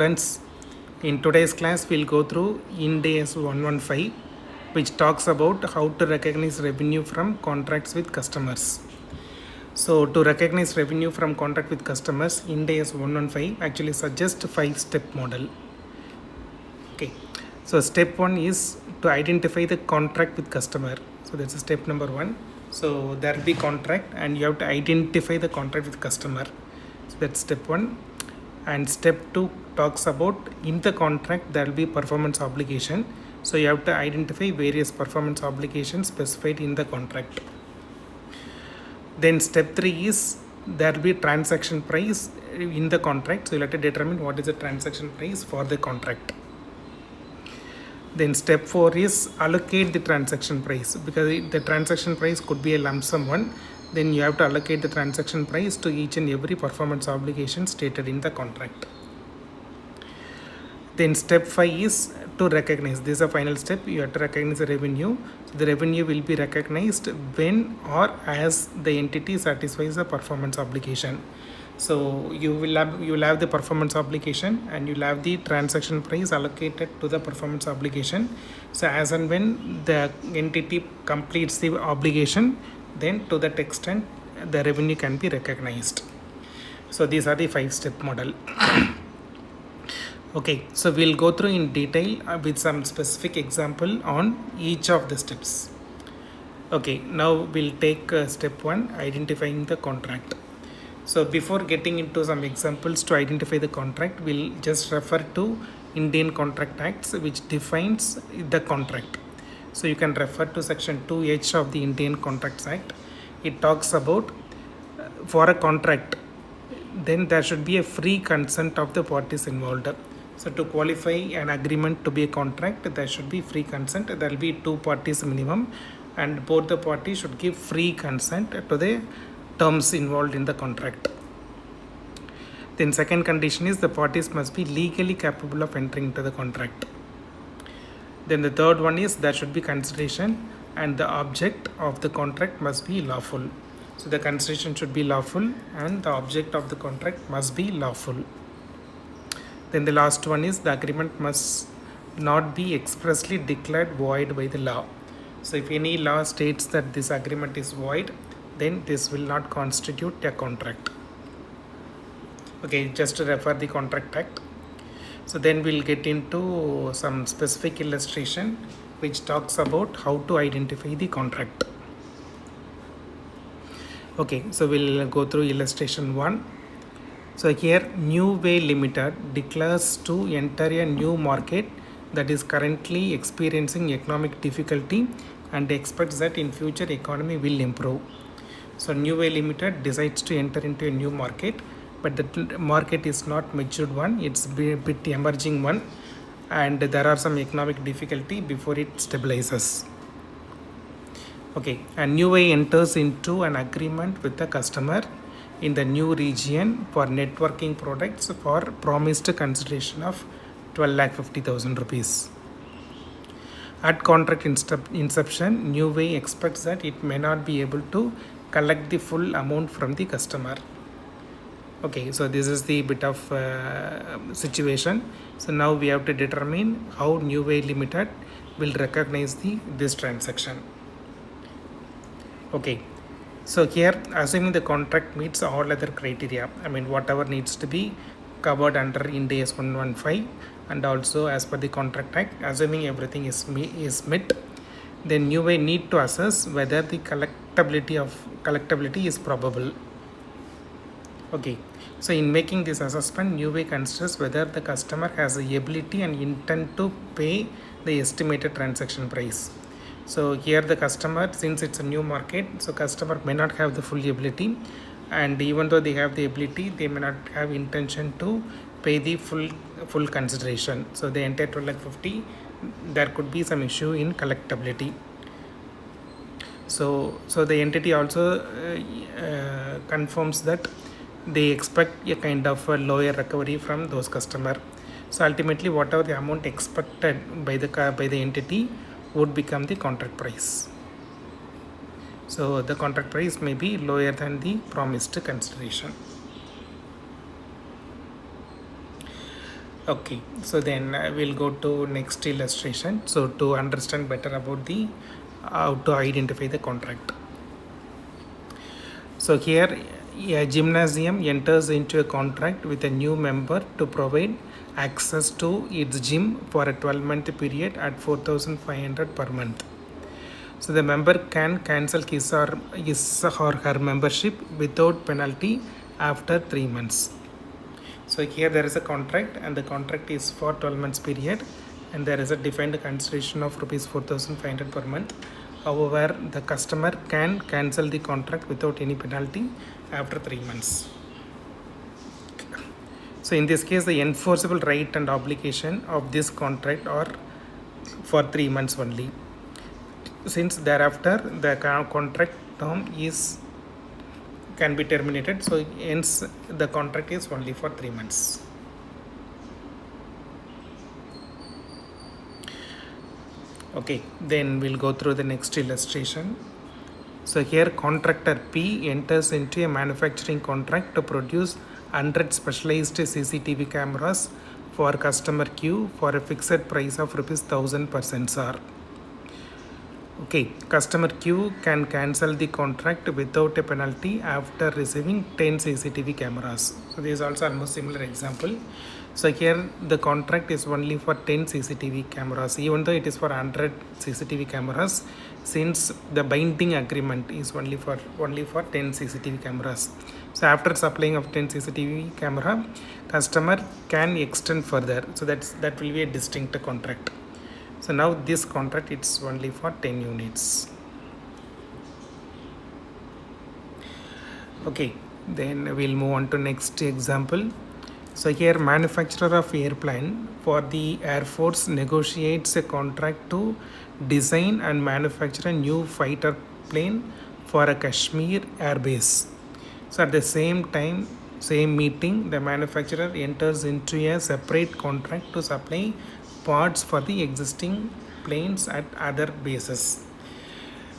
Friends, in today's class we'll go through Ind AS 115, which talks about how to recognize revenue from contracts with customers. So to recognize revenue from contract with customers, Ind AS 115 actually suggests 5-step model. Okay, so step 1 is to identify the contract with customer. So that's step number 1. So there will be contract and you have to identify the contract with customer. So that's step 1. And step 2 talks about in the contract there will be performance obligation. So you have to identify various performance obligations specified in the contract. Then step 3 is there will be transaction price in the contract. So you have to determine what is the transaction price for the contract. Then step 4 is allocate the transaction price, because the transaction price could be a lump sum one. Then you have to allocate the transaction price to each and every performance obligation stated in the contract. Then step 5 is to recognize. This is a final step. You have to recognize the revenue. So the revenue will be recognized when or as the entity satisfies the performance obligation. So you will have the performance obligation and you will have the transaction price allocated to the performance obligation. So as and when the entity completes the obligation, then to that extent the revenue can be recognized. So these are the 5-step model. Okay, so we'll go through in detail with some specific example on each of the steps. Okay, now we'll take step 1, identifying the contract. So before getting into some examples to identify the contract, we'll just refer to Indian Contract Acts, which defines the contract. So you can refer to section 2H of the Indian Contracts Act. It talks about for a contract, then there should be a free consent of the parties involved. So to qualify an agreement to be a contract, there should be free consent. There will be 2 parties minimum, and both the parties should give free consent to the terms involved in the contract. Then second condition is the parties must be legally capable of entering into the contract. Then the third one is there should be consideration and the object of the contract must be lawful. So the consideration should be lawful and the object of the contract must be lawful. Then the last one is the agreement must not be expressly declared void by the law. So if any law states that this agreement is void, then this will not constitute a contract. Okay, just to refer the Contract Act. So then we'll get into some specific illustration which talks about how to identify the contract. Okay, so we'll go through illustration 1. So here New Way Limited declares to enter a new market that is currently experiencing economic difficulty and expects that in future economy will improve. So New Way Limited decides to enter into a new market, but the market is not matured one, it's a bit emerging one, and there are some economic difficulty before it stabilizes. Okay, and New Way enters into an agreement with the customer in the new region for networking products for promised consideration of 12,50,000 rupees. At contract inception, New Way expects that it may not be able to collect the full amount from the customer. Okay, so this is the bit of situation. So now we have to determine how New Way Limited will recognize this transaction. Okay, so here assuming the contract meets all other criteria, I mean whatever needs to be covered under Ind AS 115 and also as per the Contract Act, assuming everything is met, then New Way need to assess whether the collectability is probable. Okay, so in making this assessment, New Way considers whether the customer has the ability and intent to pay the estimated transaction price. So here the customer, since it's a new market, so customer may not have the full ability, and even though they have the ability, they may not have intention to pay the full consideration. So the entire 12,50,000, there could be some issue in collectability. So the entity also confirms that they expect a kind of a lower recovery from those customer. So ultimately whatever the amount expected by the entity would become the contract price. So the contract price may be lower than the promised consideration. Okay, so then we'll go to next illustration. So to understand better about the how to identify the contract. So here a gymnasium enters into a contract with a new member to provide access to its gym for a 12-month period at 4,500 per month. So the member can cancel his or her membership without penalty after 3 months. So here there is a contract and the contract is for 12 months period and there is a defined consideration of rupees 4,500 per month. However, the customer can cancel the contract without any penalty after 3 months. So in this case, the enforceable right and obligation of this contract are for 3 months only. Since thereafter the contract term can be terminated, so hence the contract is only for 3 months. Okay, then we'll go through the next illustration. So here contractor P enters into a manufacturing contract to produce 100 specialized CCTV cameras for customer Q for a fixed price of rupees 1000 per sensor. Okay, customer Q can cancel the contract without a penalty after receiving 10 CCTV cameras. So this is also almost similar example. So here the contract is only for 10 CCTV cameras, even though it is for 100 CCTV cameras, since the binding agreement is only for 10 CCTV cameras. So after supplying of 10 CCTV camera, customer can extend further. So that will be a distinct contract. So now this contract it's only for 10 units. Okay, then we'll move on to next example. So here manufacturer of airplane for the Air Force negotiates a contract to design and manufacture a new fighter plane for a Kashmir Air Base. So at the same time, same meeting, the manufacturer enters into a separate contract to supply parts for the existing planes at other bases.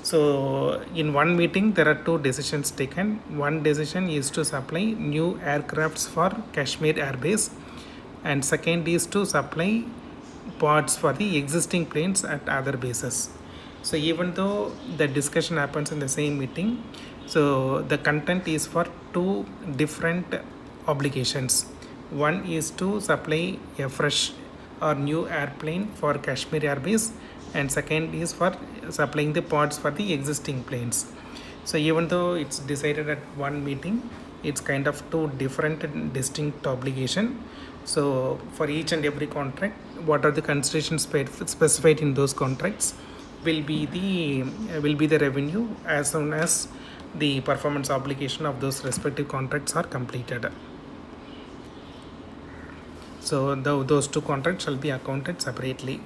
So in one meeting there are two decisions taken. One decision is to supply new aircrafts for Kashmir Air Base and second is to supply parts for the existing planes at other bases. So even though the discussion happens in the same meeting, so the content is for two different obligations. One is to supply a fresh or new airplane for Kashmir Air Base and second is for supplying the parts for the existing planes. So even though it's decided at one meeting, it's kind of two different and distinct obligation. So for each and every contract, what are the considerations specified in those contracts will be the revenue as soon as the performance obligation of those respective contracts are completed. So those two contracts shall be accounted separately.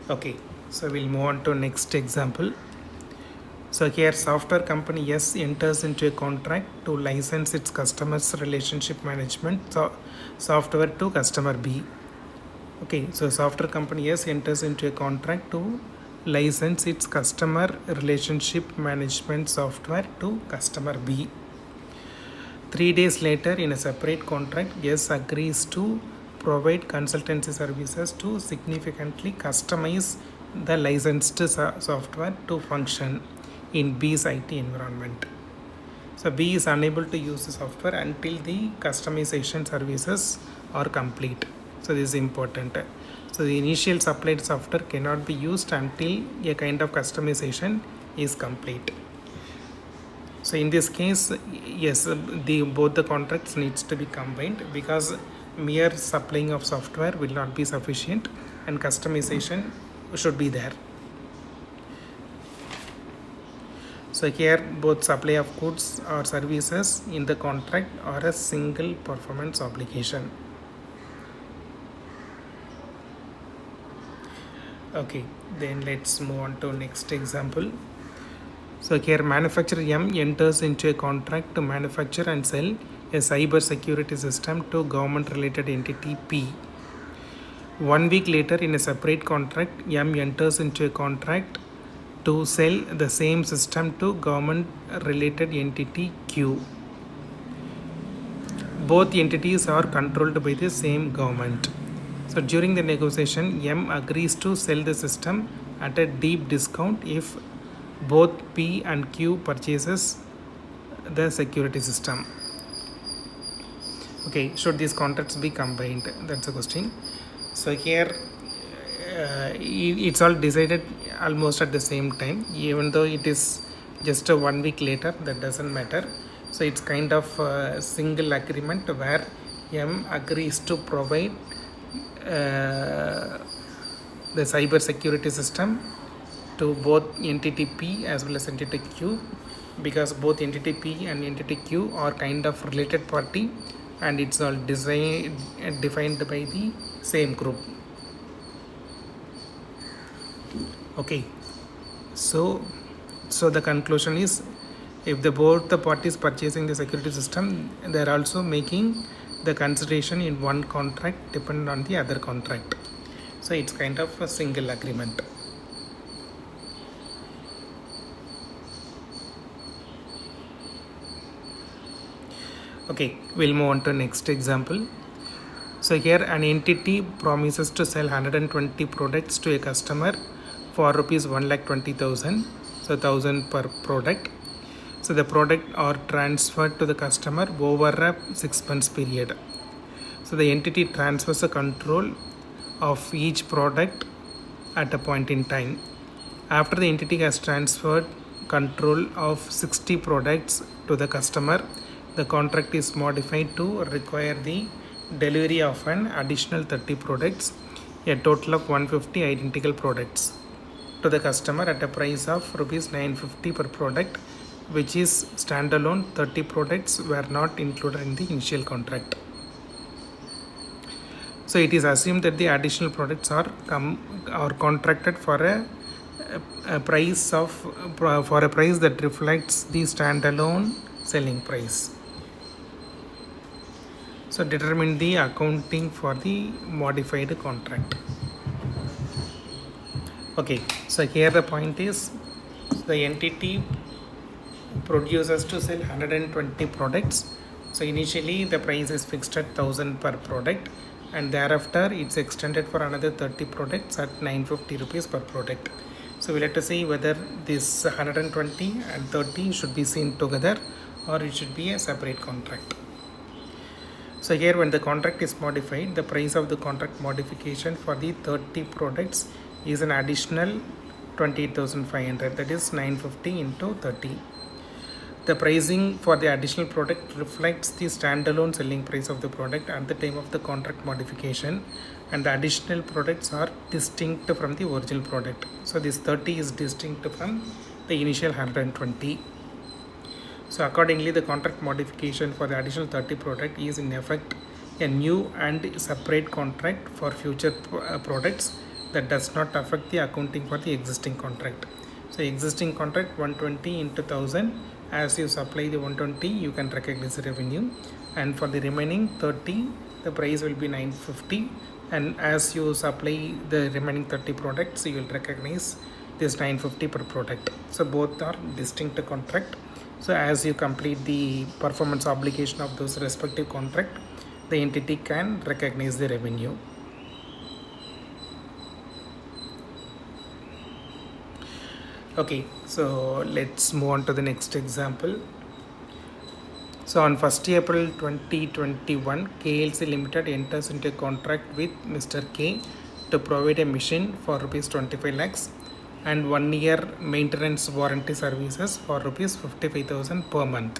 Okay, so we'll move on to next example. So here software company S enters into a contract to license its customers relationship management software to customer B. Okay, so software company S enters into a contract to license its customer relationship management software to customer B. 3 days later, in a separate contract, S agrees to provide consultancy services to significantly customize the licensed software to function in B's IT environment. So B is unable to use the software until the customization services are complete. So this is important. So the initial supplied software cannot be used until a kind of customization is complete. So in this case, yes, both the contracts needs to be combined because mere supplying of software will not be sufficient and customization should be there. So here both supply of goods or services in the contract are a single performance obligation. Okay, then let's move on to next example. So here manufacturer M enters into a contract to manufacture and sell a cyber security system to government related entity P. 1 week later in a separate contract, M enters into a contract to sell the same system to government related entity Q. both entities are controlled by the same government. So during the negotiation, M agrees to sell the system at a deep discount if both P and Q purchases the security system. Okay, should these contracts be combined? That's the question. So here it's all decided almost at the same time, even though it is just a 1 week later, that doesn't matter. So it's kind of a single agreement where M agrees to provide the cyber security system to both entity P as well as entity Q, because both entity P and entity Q are kind of related party, and it's all defined by the same group. Okay, so the conclusion is, if both the parties purchasing the security system, they are also making the consideration in one contract dependent on the other contract. So it's kind of a single agreement. Okay, we'll move on to next example. So here an entity promises to sell 120 products to a customer for rupees 1,20,000, so 1000 per product. So the product are transferred to the customer over a 6 months period. So the entity transfers the control of each product at a point in time. After the entity has transferred control of 60 products to the customer, the contract is modified to require the delivery of an additional 30 products, a total of 150 identical products, to the customer at a price of rupees 950 per product, which is standalone. 30 products were not included in the initial contract. So it is assumed that the additional products are contracted for a price that reflects the standalone selling price. So determine the accounting for the modified contract. Okay, so here the point is, the entity produces to sell 120 products. So initially the price is fixed at 1000 per product, and thereafter it's extended for another 30 products at 950 rupees per product. So we'll have to see whether this 120 and 30 should be seen together or it should be a separate contract. So here when the contract is modified, the price of the contract modification for the 30 products is an additional 28,500, that is 950 into 30. The pricing for the additional product reflects the standalone selling price of the product at the time of the contract modification, and the additional products are distinct from the original product. So this 30 is distinct from the initial 120. So accordingly, the contract modification for the additional 30 product is in effect a new and separate contract for future products that does not affect the accounting for the existing contract. So existing contract 120 into 1000, as you supply the 120 you can recognize the revenue, and for the remaining 30 the price will be 950, and as you supply the remaining 30 products you will recognize this 950 per product. So both are distinct contract. So as you complete the performance obligation of those respective contract, the entity can recognize the revenue. Okay, so let's move on to the next example. So on 1st April 2021, KLC Limited enters into a contract with Mr. K to provide a machine for rupees 25 lakhs and 1 year maintenance warranty services for rupees 55,000 per month.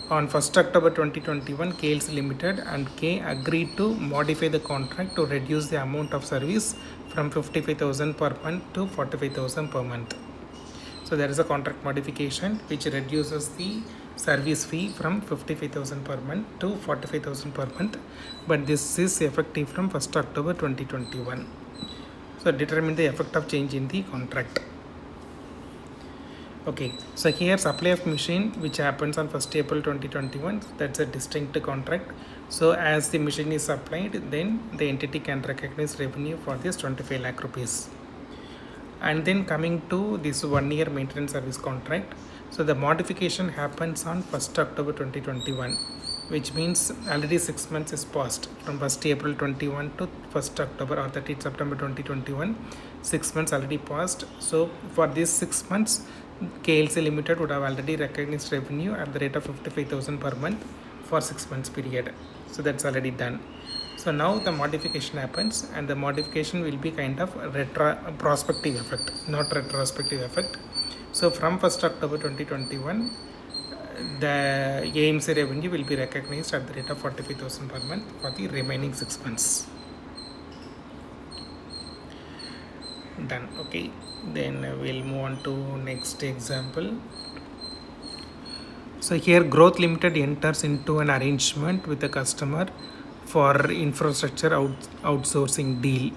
On 1st October 2021, KLC Limited and K agreed to modify the contract to reduce the amount of service from 55,000 per month to 45,000 per month. So there is a contract modification which reduces the service fee from 55,000 per month to 45,000 per month, but this is effective from 1st October 2021. So determine the effect of change in the contract. Okay, so here supply of machine which happens on 1st April 2021, that's a distinct contract. So as the machine is supplied, then the entity can recognize revenue for this 25 lakh rupees. And then coming to this 1 year maintenance service contract, so the modification happens on 1st October 2021. which means already 6 months is passed from 1st April 21 to 1st October or 30th September 2021. 6 months already passed. So for these 6 months, KLC Limited would have already recognized revenue at the rate of 55,000 per month for 6 months period. So that's already done. So now the modification happens, and the modification will be kind of prospective effect, not retrospective effect. So from 1st October 2021, the AMC revenue will be recognized at the rate of 45,000 per month for the remaining 6 months. Done. Okay, then we'll move on to next example. So here Growth Limited enters into an arrangement with the customer for infrastructure outsourcing deal.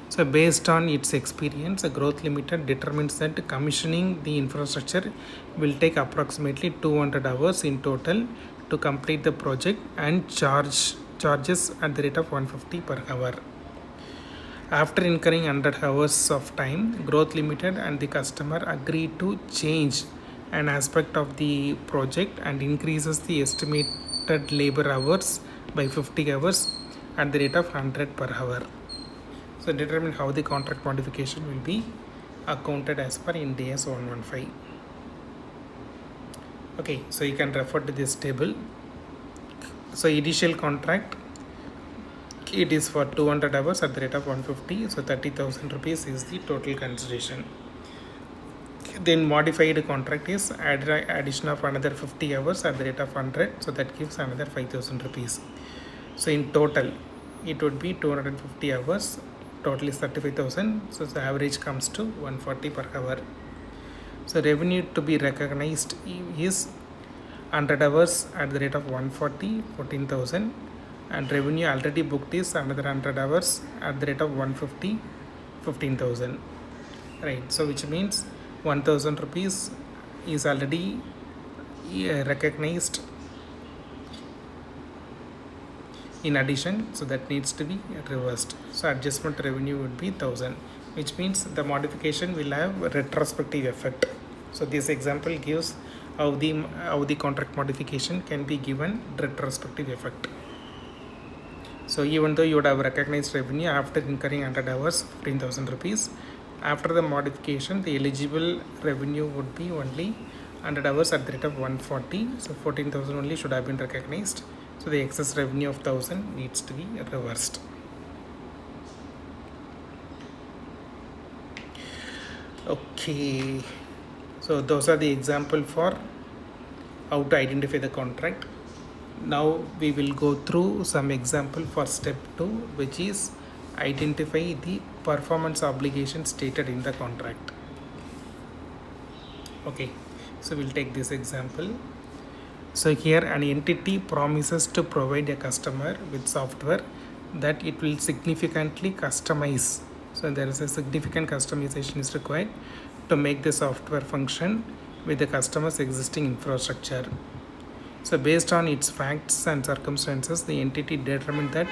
So based on its experience, Growth Limited determines that commissioning the infrastructure will take approximately 200 hours in total to complete the project, and charges at the rate of 150 per hour. After incurring 100 hours of time, Growth Limited and the customer agree to change an aspect of the project and increases the estimated labor hours by 50 hours at the rate of 100 per hour. So determine how the contract modification will be accounted as per Ind AS 115. Okay, so you can refer to this table. So initial contract, it is for 200 hours at the rate of 150. So 30,000 rupees is the total consideration. Then modified contract is addition of another 50 hours at the rate of 100. So that gives another 5,000 rupees. So in total, it would be 250 hours. Total is 35,000. So the average comes to 140 per hour. So revenue to be recognized is 100 hours at the rate of 140, 14,000. And revenue already booked is another 100 hours at the rate of 150, 15,000. Right. So which means 1,000 rupees is already recognized in addition, so that needs to be reversed. So adjustment revenue would be 1,000, which means the modification will have a retrospective effect. So this example gives how the contract modification can be given retrospective effect. So even though you would have recognized revenue after incurring 100 hours, 15,000 rupees, after the modification, the eligible revenue would be only 100 hours at the rate of 140. So 14,000 only should have been recognized. So the excess revenue of 1,000 needs to be reversed. Okay, so those are the example for how to identify the contract. Now we will go through some example for step 2, which is identify the performance obligation stated in the contract. Okay, so we'll take this example. So here an entity promises to provide a customer with software that it will significantly customize. So there is a significant customization is required to make the software function with the customer's existing infrastructure. So based on its facts and circumstances, the entity determined that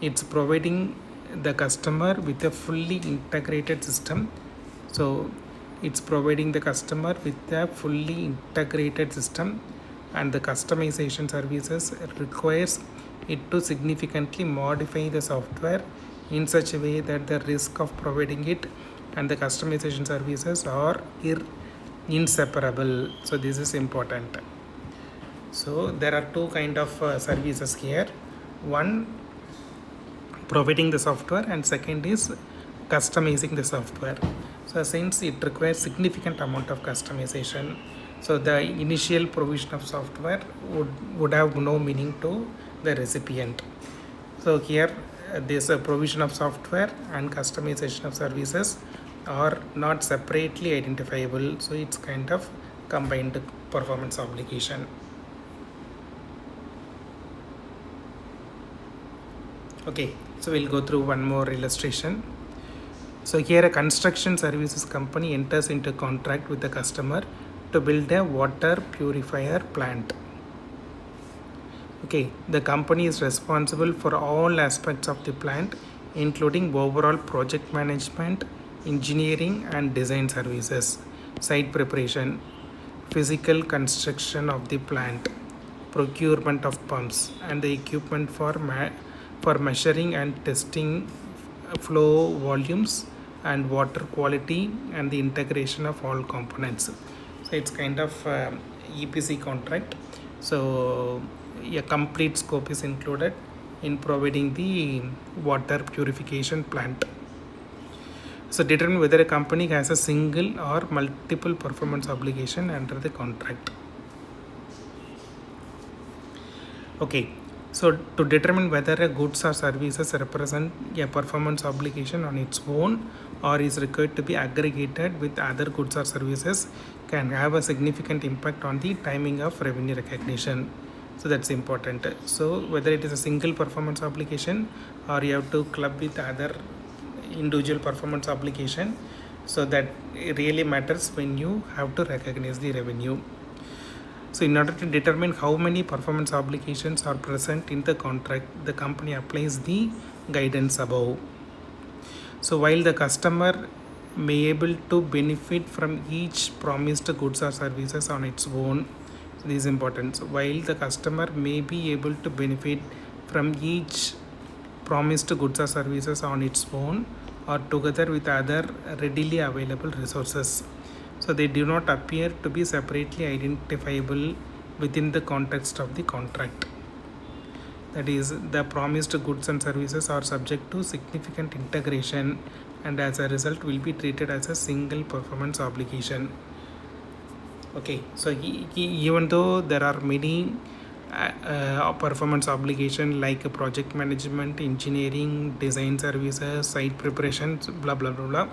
it's providing the customer with a fully integrated system. So it's providing the customer with a fully integrated system, and the customization services requires it to significantly modify the software in such a way that the risk of providing it and the customization services are inseparable. So this is important. So there are two kind of services here. One, providing the software, and second is customizing the software. So since it requires significant amount of customization, so the initial provision of software would have no meaning to the recipient. So here this provision of software and customization of services are not separately identifiable, so it's kind of combined performance obligation. Okay, so we'll go through one more illustration. So here a construction services company enters into contract with the customer to build a water purifier plant. Okay, the company is responsible for all aspects of the plant, including overall project management, engineering and design services, site preparation, physical construction of the plant, procurement of pumps and the equipment for measuring and testing flow volumes and water quality and the integration of all components. So it's kind of EPC contract. So a complete scope is included in providing the water purification plant. So determine whether a company has a single or multiple performance obligation under the contract. Okay, so to determine whether a goods or services represent a performance obligation on its own or is required to be aggregated with other goods or services can have a significant impact on the timing of revenue recognition. So that's important. So whether it is a single performance obligation or you have to club with other individual performance obligation, so that really matters when you have to recognize the revenue. So in order to determine how many performance obligations are present in the contract, the company applies the guidance above. So while the customer may able to benefit from each promised goods or services on its own, so this is important. So while the customer may be able to benefit from each promised goods or services on its own or together with other readily available resources. So they do not appear to be separately identifiable within the context of the contract. That is, the promised goods and services are subject to significant integration and as a result will be treated as a single performance obligation. Okay, so even though there are many performance obligation like project management, engineering, design services, site preparations, blah blah blah blah,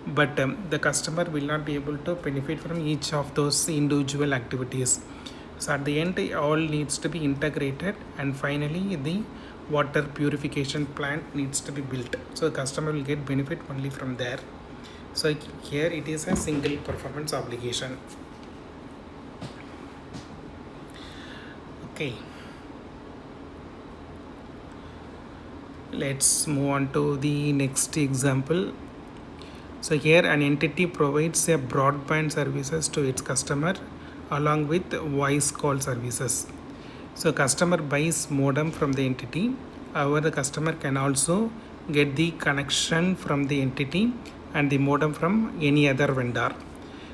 but the customer will not be able to benefit from each of those individual activities. So at the end, all needs to be integrated, and finally the water purification plant needs to be built. So the customer will get benefit only from there. So here it is a single performance obligation. Okay, let's move on to the next example. So here an entity provides a broadband services to its customer along with voice call services. So customer buys modem from the entity. However, the customer can also get the connection from the entity and the modem from any other vendor.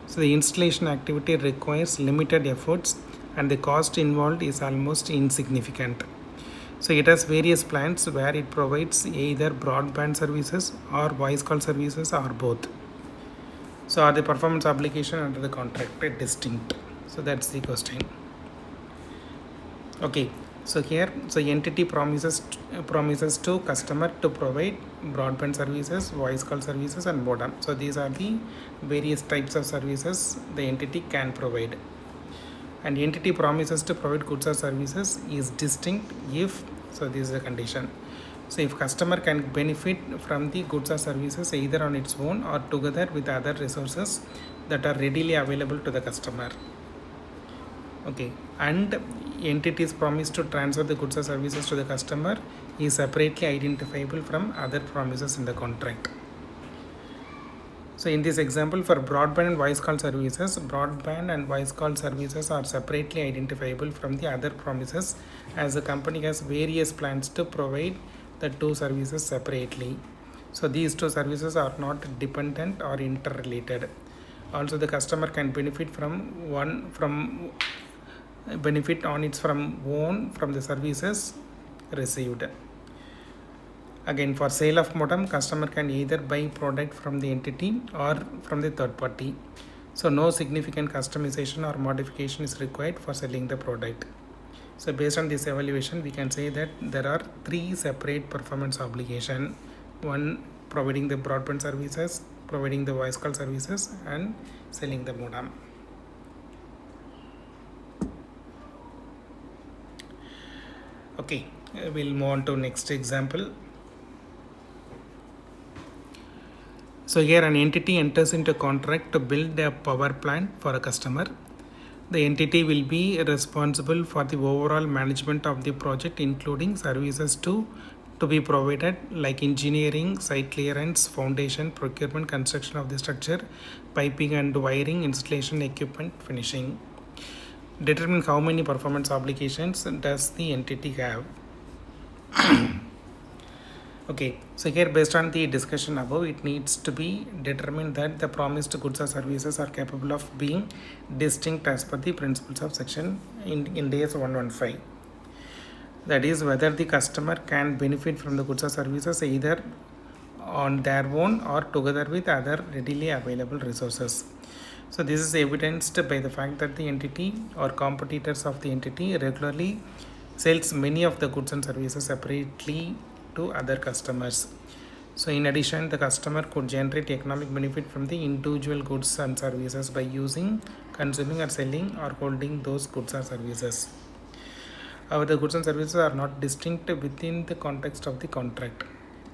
So the installation activity requires limited efforts and the cost involved is almost insignificant. So it has various plans where it provides either broadband services or voice call services or both. So are the performance obligation under the contract distinct? So that's the question. Okay, so here, so entity promises to customer to provide broadband services, voice call services and modem. So these are the various types of services the entity can provide. And entity promises to provide goods or services is distinct if, so this is a condition. So if customer can benefit from the goods or services either on its own or together with other resources that are readily available to the customer. Okay, and entities promise to transfer the goods or services to the customer is separately identifiable from other promises in the contract. So in this example, for broadband and voice call services, broadband and voice call services are separately identifiable from the other promises as the company has various plans to provide the two services separately. So these two services are not dependent or interrelated. Also, the customer can benefit from the services received. Again, for sale of modem, customer can either buy product from the entity or from the third party. So no significant customization or modification is required for selling the product. So based on this evaluation, we can say that there are three separate performance obligations. One, providing the broadband services, providing the voice call services, and selling the modem. Okay, we'll move on to next example. So here an entity enters into a contract to build a power plant for a customer. The entity will be responsible for the overall management of the project, including services to be provided like engineering, site clearance, foundation, procurement, construction of the structure, piping and wiring, installation, equipment, finishing. Determine how many performance obligations does the entity have. Okay, so here based on the discussion above, it needs to be determined that the promised goods or services are capable of being distinct as per the principles of section in DS 115. That is, whether the customer can benefit from the goods or services either on their own or together with other readily available resources. So this is evidenced by the fact that the entity or competitors of the entity regularly sells many of the goods and services separately to other customers. So in addition, the customer could generate economic benefit from the individual goods and services by using, consuming or selling or holding those goods or services. However, the goods and services are not distinct within the context of the contract.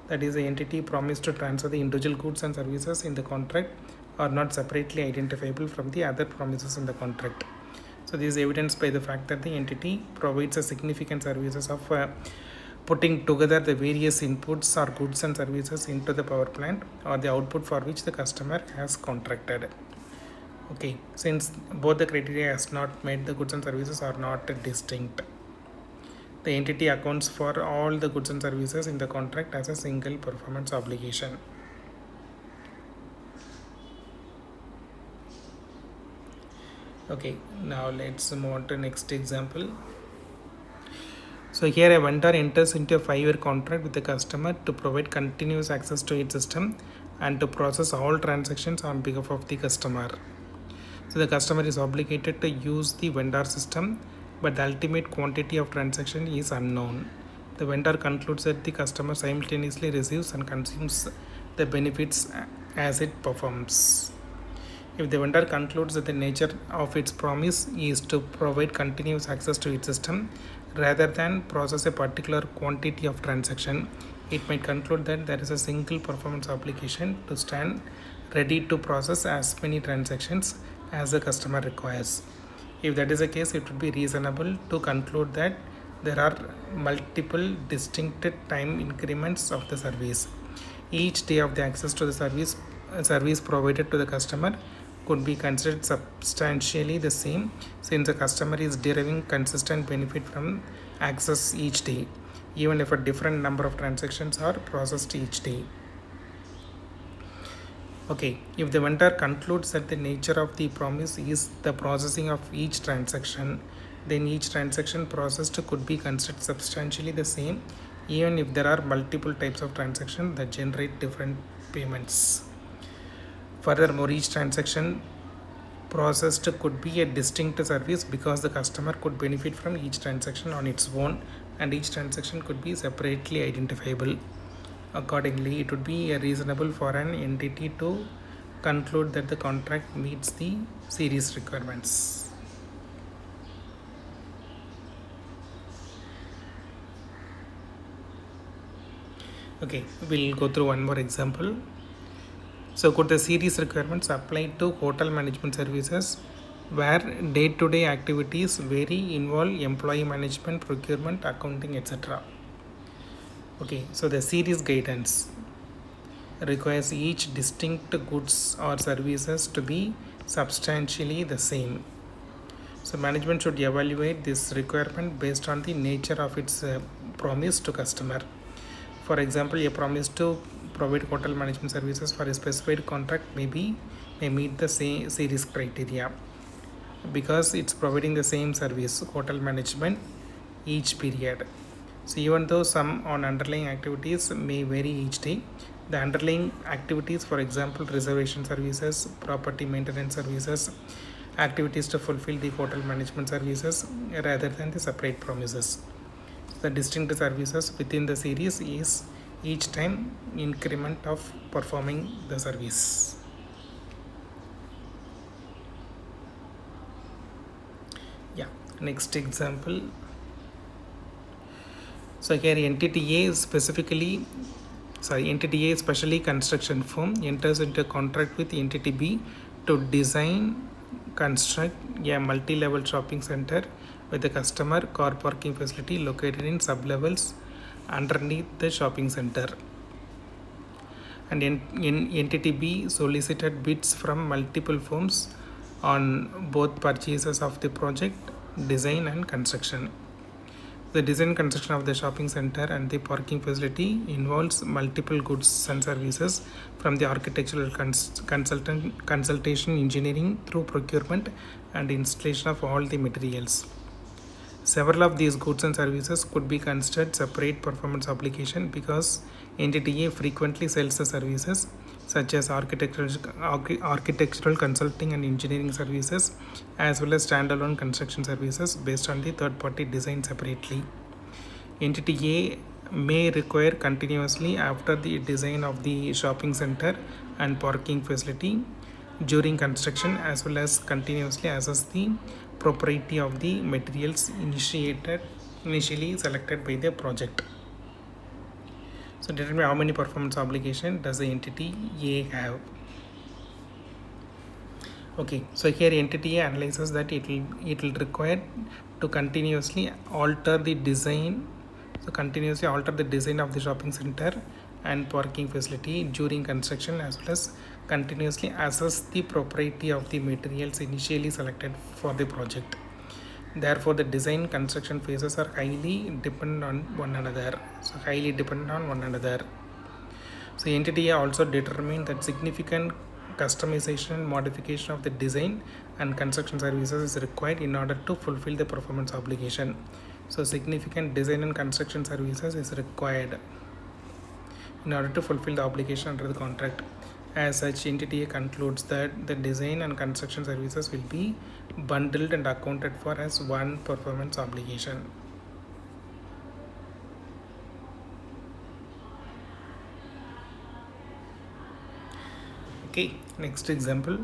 That is, the entity promised to transfer the individual goods and services in the contract are not separately identifiable from the other promises in the contract. So this is evidenced by the fact that the entity provides a significant services of putting together the various inputs or goods and services into the power plant or the output for which the customer has contracted. Okay, since both the criteria has not met, the goods and services are not distinct. The entity accounts for all the goods and services in the contract as a single performance obligation. Okay, now let's move on to next example. So here a vendor enters into a 5-year contract with the customer to provide continuous access to its system and to process all transactions on behalf of the customer. So the customer is obligated to use the vendor system, but the ultimate quantity of transaction is unknown. The vendor concludes that the customer simultaneously receives and consumes the benefits as it performs. If the vendor concludes that the nature of its promise is to provide continuous access to its system rather than process a particular quantity of transaction, it might conclude that there is a single performance obligation to stand ready to process as many transactions as the customer requires. If that is the case, it would be reasonable to conclude that there are multiple distinct time increments of the service. Each day of the access to the service provided to the customer could be considered substantially the same, since the customer is deriving consistent benefit from access each day, even if a different number of transactions are processed each day. Okay, if the vendor concludes that the nature of the promise is the processing of each transaction, then each transaction processed could be considered substantially the same, even if there are multiple types of transactions that generate different payments. Furthermore, each transaction processed could be a distinct service because the customer could benefit from each transaction on its own, and each transaction could be separately identifiable. Accordingly, it would be reasonable for an entity to conclude that the contract meets the series requirements. Okay, we'll go through one more example. So could the series requirements apply to hotel management services where day-to-day activities vary, involve employee management, procurement, accounting, etc. Okay, so the series guidance requires each distinct goods or services to be substantially the same. So management should evaluate this requirement based on the nature of its promise to customer. For example, a promise to provide hotel management services for a specified contract may meet the same series criteria because it's providing the same service, hotel management, each period. So even though some on underlying activities may vary each day, the underlying activities, for example, reservation services, property maintenance services, activities to fulfill the hotel management services rather than the separate promises. The distinct services within the series is each time increment of performing the service. Yeah, next example. So here entity A specially construction firm enters into a contract with entity B to design, construct a multi-level shopping center with a customer car parking facility located in sub-levels underneath the shopping center. And in entity B solicited bids from multiple firms on both purchases of the project, design and construction. The design construction of the shopping center and the parking facility involves multiple goods and services from the architectural consultation engineering through procurement and installation of all the materials. Several of these goods and services could be considered separate performance obligation because entity A frequently sells the services such as architectural consulting and engineering services as well as standalone construction services based on the third party design separately. Entity A may require continuously after the design of the shopping center and parking facility during construction as well as continuously assess the propriety of the materials initially selected by the project. So determine how many performance obligation does the entity A have. Okay, so here entity A analyzes that it will require to continuously alter the design. So continuously alter the design of the shopping center and parking facility during construction as well as continuously assess the propriety of the materials initially selected for the project. Therefore, the design construction phases are highly dependent on one another. So entity A also determined that significant customization and modification of the design and construction services is required in order to fulfill the performance obligation. So significant design and construction services is required in order to fulfill the obligation under the contract. As such, entity A concludes that the design and construction services will be bundled and accounted for as one performance obligation. Okay, next example.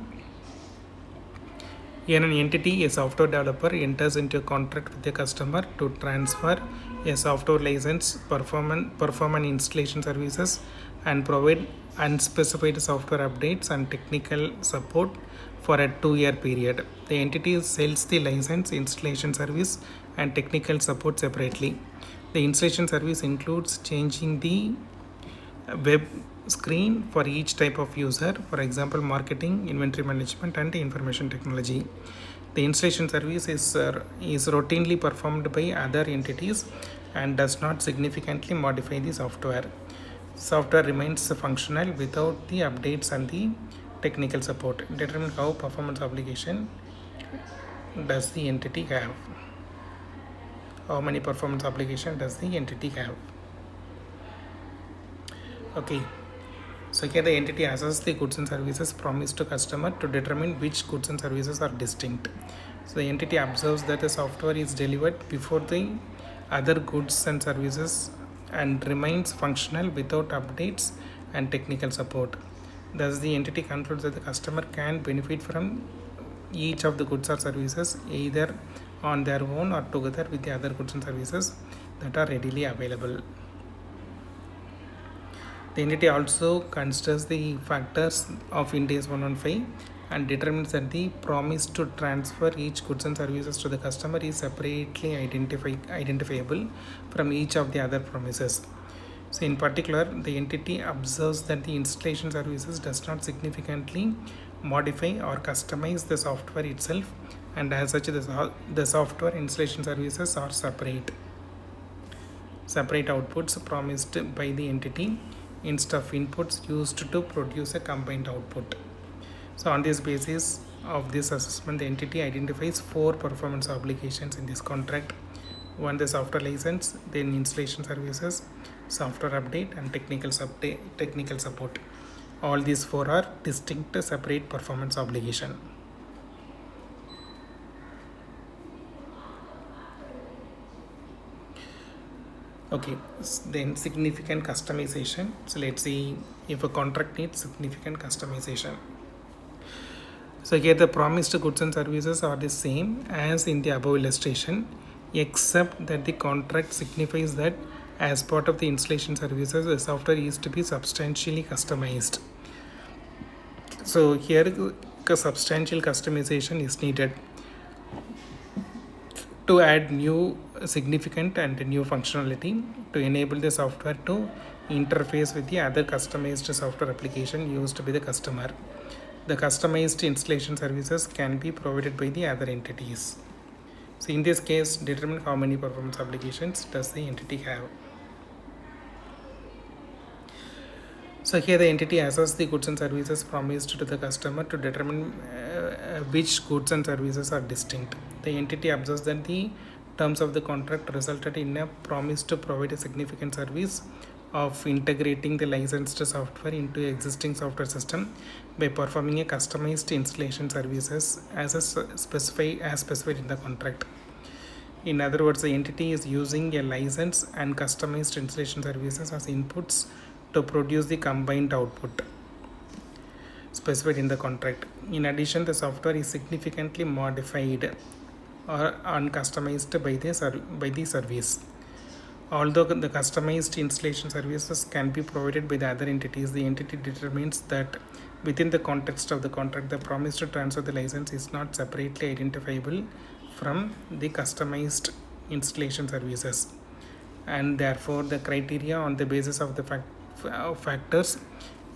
Here an entity, a software developer, enters into a contract with the customer to transfer a software license, perform an installation services, and provide unspecified software updates and technical support for a 2-year period. The entity sells the license, installation service, and technical support separately. The installation service includes changing the web screen for each type of user, for example marketing, inventory management and information technology. The installation service is routinely performed by other entities and does not significantly modify the software. Software remains functional without the updates and the technical support. Determine how performance obligation does the entity have. How many performance obligation does the entity have? Okay, so here the entity assesses the goods and services promised to customer to determine which goods and services are distinct. So the entity observes that the software is delivered before the other goods and services and remains functional without updates and technical support. Thus the entity concludes that the customer can benefit from each of the goods or services either on their own or together with the other goods and services that are readily available. The entity also considers the factors of Ind AS 115 and determines that the promise to transfer each goods and services to the customer is separately identifiable from each of the other promises. So in particular, the entity observes that the installation services does not significantly modify or customize the software itself, and as such the software installation services are separate outputs promised by the entity instead of inputs used to produce a combined output. So on this basis of this assessment, the entity identifies 4 performance obligations in this contract. 1, the software license, then installation services, software update and technical support. All these 4 are distinct separate performance obligation. Okay, then significant customization. So let's see if a contract needs significant customization. So here the promised goods and services are the same as in the above illustration, except that the contract signifies that as part of the installation services, the software is to be substantially customized. So here a substantial customization is needed to add new significant and new functionality to enable the software to interface with the other customized software application used by the customer. The customized installation services can be provided by the other entities. So in this case, determine how many performance obligations does the entity have. So here the entity assesses the goods and services promised to the customer to determine which goods and services are distinct. The entity observes that the terms of the contract resulted in a promise to provide a significant service of integrating the licensed software into existing software system by performing a customized installation services as specified in the contract. In other words, the entity is using a license and customized installation services as inputs to produce the combined output specified in the contract. In addition, the software is significantly modified or uncustomized by the service. Although the customized installation services can be provided by the other entities, the entity determines that within the context of the contract, the promise to transfer the license is not separately identifiable from the customized installation services, and therefore the criteria on the basis of the factors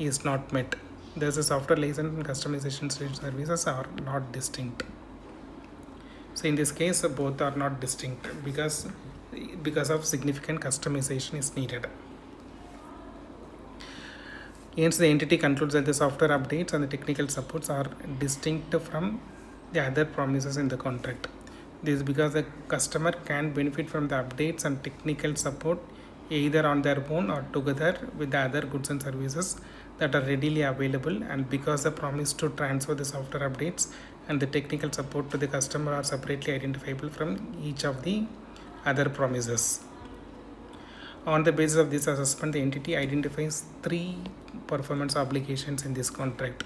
is not met. Thus, the software license and customization services are not distinct. So in this case, both are not distinct because of significant customization is needed. Hence, the entity concludes that the software updates and the technical supports are distinct from the other promises in the contract. This is because the customer can benefit from the updates and technical support either on their own or together with the other goods and services that are readily available, and because the promise to transfer the software updates and the technical support to the customer are separately identifiable from each of the other promises. On the basis of this assessment, the entity identifies 3 performance obligations in this contract.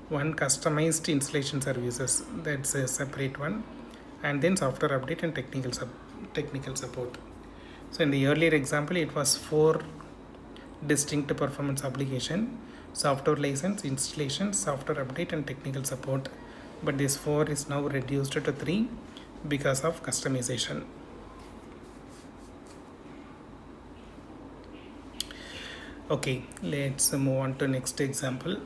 One, customized installation services, that's a separate one, and then software update and technical support. So in the earlier example, it was 4 distinct performance obligation: software license, installation, software update, and technical support. But this 4 is now reduced to 3 because of customization. Okay, let's move on to next example.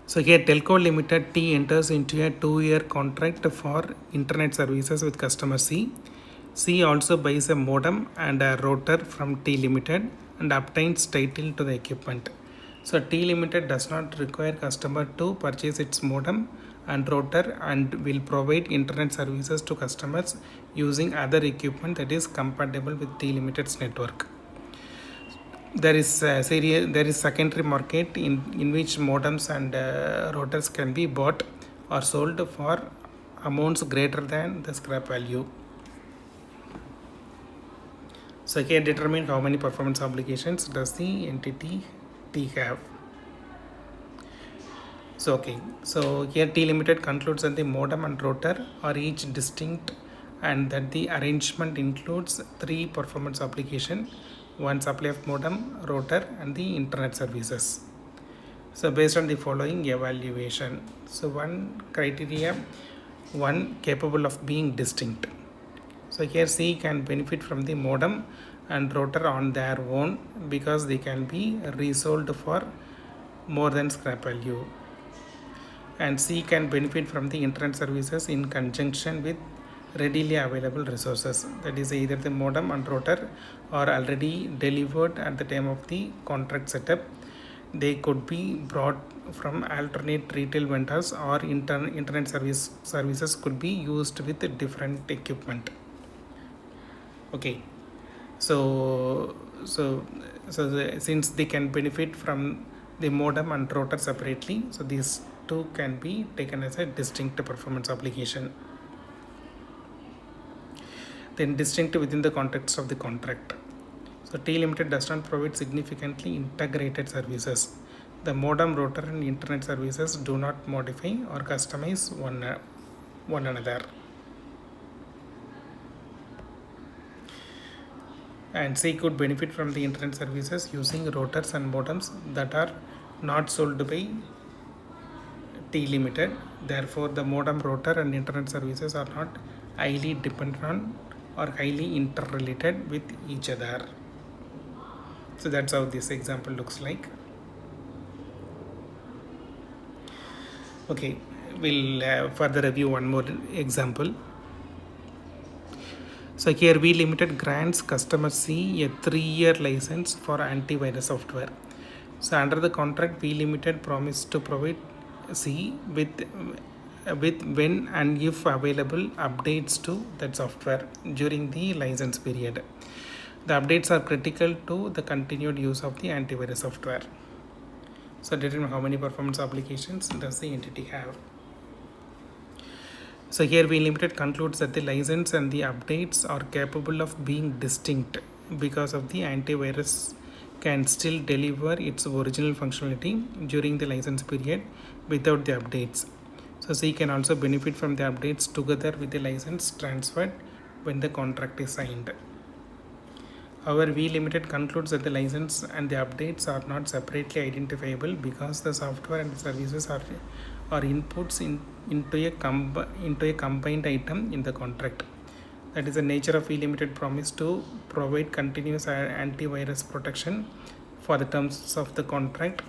So here Telco Limited T enters into a 2-year contract for internet services with customer C. C also buys a modem and a router from T Limited and obtains title to the equipment. So T Limited does not require customer to purchase its modem and router and will provide internet services to customers using other equipment that is compatible with T Limited's network. There is secondary market in which modems and routers can be bought or sold for amounts greater than the scrap value. So here determine how many performance obligations does the entity T have. So here T Limited concludes that the modem and router are each distinct and that the arrangement includes 3 performance obligations: 1, supply of modem, router, and the internet services. So based on the following evaluation, so one criteria, 1, capable of being distinct. So here C can benefit from the modem and router on their own because they can be resold for more than scrap value. And C can benefit from the internet services in conjunction with readily available resources. That is, either the modem and router are already delivered at the time of the contract setup. They could be brought from alternate retail vendors, or internet services could be used with different equipment. Okay, since they can benefit from the modem and router separately, so these 2 can be taken as a distinct performance obligation. Then distinct within the context of the contract. So T Limited does not provide significantly integrated services. The modem, router, and internet services do not modify or customize one another. And C could benefit from the internet services using routers and modems that are not sold by T Limited. Therefore, the modem, router, and internet services are not highly dependent on or highly interrelated with each other. So that's how this example looks like. Okay, we'll further review one more example. So here we limited grants customer C a 3-year license for antivirus software. So under the contract, we limited promise to provide C with when and if available updates to that software during the license period. The updates are critical to the continued use of the antivirus software. So determine how many performance obligations does the entity have. So here we limited concludes that the license and the updates are capable of being distinct because of the antivirus can still deliver its original functionality during the license period without the updates. So C can also benefit from the updates together with the license transferred when the contract is signed. However, V Limited concludes that the license and the updates are not separately identifiable because the software and services are inputs into a combined item in the contract. That is the nature of V Limited promise to provide continuous antivirus protection for the terms of the contract.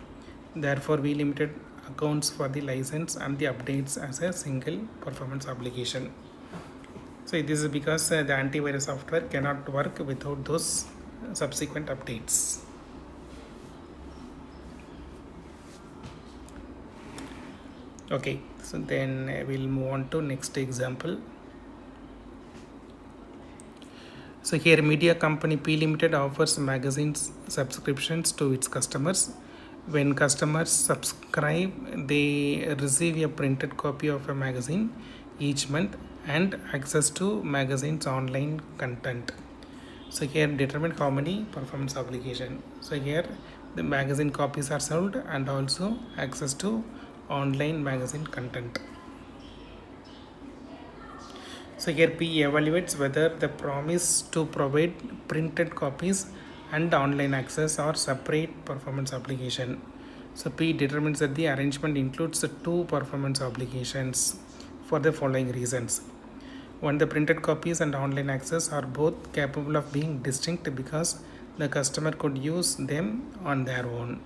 Therefore, V Limited accounts for the license and the updates as a single performance obligation. So this is because the antivirus software cannot work without those subsequent updates. Okay, so then we'll move on to next example. So here media company P Limited offers magazines subscriptions to its customers. When customers subscribe, they receive a printed copy of a magazine each month and access to magazine's online content. So here determine how many performance obligation. So here the magazine copies are sold and also access to online magazine content. So here P evaluates whether the promise to provide printed copies and online access are separate performance obligation. So P determines that the arrangement includes the two performance obligations for the following reasons. One, the printed copies and online access are both capable of being distinct because the customer could use them on their own.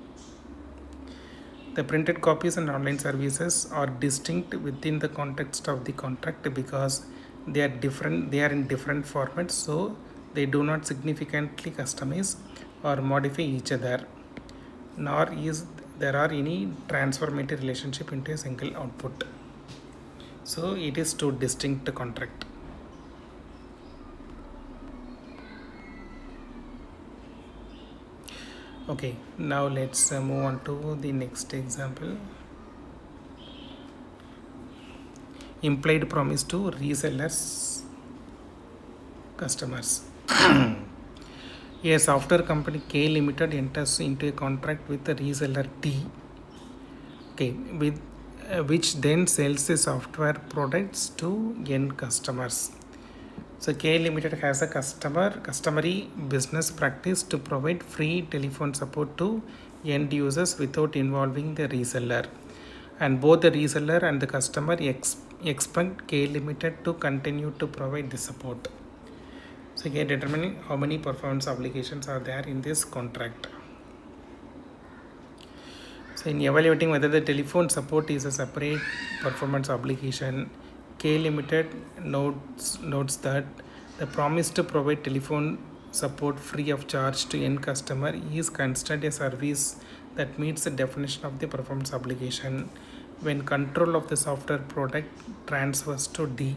The printed copies and online services are distinct within the context of the contract because they are in different formats, so they do not significantly customize or modify each other, nor is there are any transformative relationship into a single output. So it is two distinct contract. Okay, now let's move on to the next example. Implied promise to resellers customers. A software company K Limited enters into a contract with the reseller D, okay, with which then sells the software products to end customers. So K Limited has a customary business practice to provide free telephone support to end users without involving the reseller, and both the reseller and the customer expect K Limited to continue to provide the support. So here determining how many performance obligations are there in this contract. So in evaluating whether the telephone support is a separate performance obligation, K Limited notes that the promise to provide telephone support free of charge to end customer is considered a service that meets the definition of the performance obligation when control of the software product transfers to D.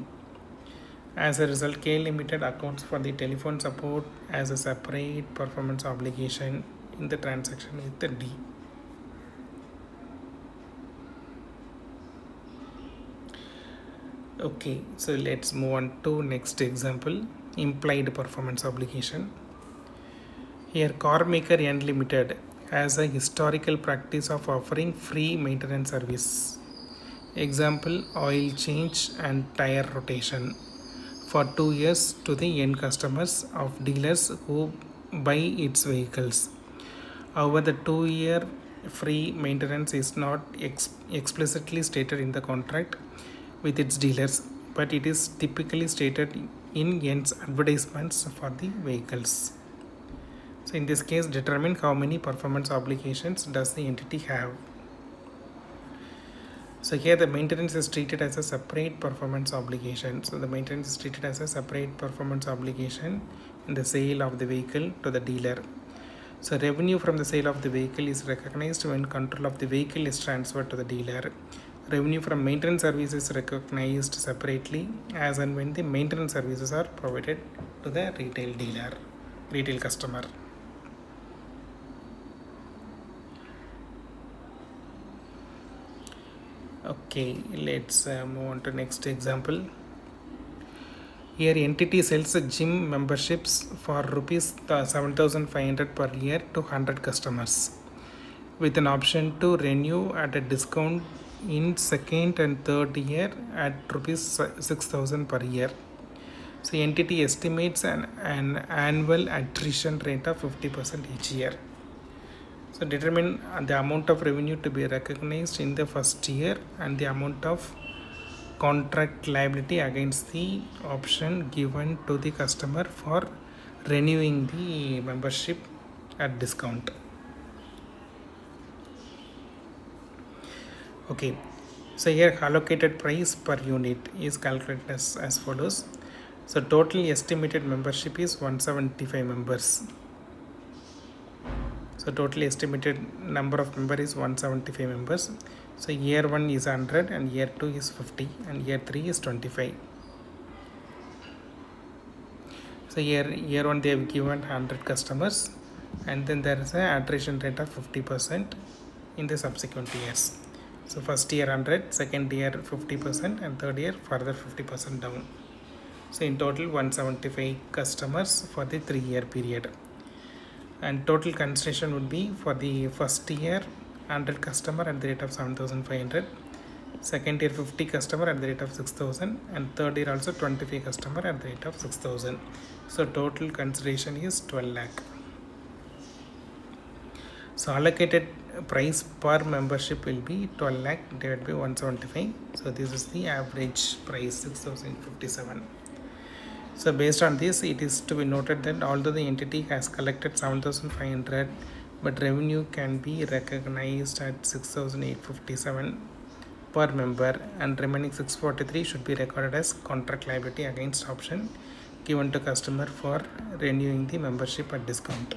As a result, K Limited accounts for the telephone support as a separate performance obligation in the transaction with the D. Okay, so let's move on to next example, implied performance obligation. Here car maker N Limited has a historical practice of offering free maintenance service. Example, oil change and tire rotation for 2 years to the end customers of dealers who buy its vehicles. However, the 2-year free maintenance is not explicitly stated in the contract with its dealers, but it is typically stated in Yen's advertisements for the vehicles. So in this case, determine how many performance obligations does the entity have. So here the maintenance is treated as a separate performance obligation. So the maintenance is treated as a separate performance obligation in the sale of the vehicle to the dealer. So revenue from the sale of the vehicle is recognized when control of the vehicle is transferred to the dealer. Revenue from maintenance services is recognized separately as and when the maintenance services are provided to the retail customer. Okay, let's move on to next example. Here entity sells gym memberships for rupees 7,500 per year to 100 customers with an option to renew at a discount in second and third year at rupees 6,000 per year. So entity estimates an annual attrition rate of 50% each year. So determine the amount of revenue to be recognized in the first year and the amount of contract liability against the option given to the customer for renewing the membership at discount. Okay, so here allocated price per unit is calculated as follows. So total estimated membership is 175 members. So total estimated number of members is 175 members. So year 1 is 100 and year 2 is 50 and year 3 is 25. So year 1 they have given 100 customers and then there is an attrition rate of 50% in the subsequent years. So first year 100, second year 50% and third year further 50% down. So in total 175 customers for the 3-year period. And total consideration would be for the first year 100 customer at the rate of 7,500, second year 50 customer at the rate of 6,000 and third year also 25 customer at the rate of 6,000. So total consideration is 12 lakh. So allocated price per membership will be 12 lakh divided by 175. So this is the average price 6,057. So based on this, it is to be noted that although the entity has collected 7,500, but revenue can be recognized at 6,857 per member and remaining 643 should be recorded as contract liability against option given to customer for renewing the membership at discount.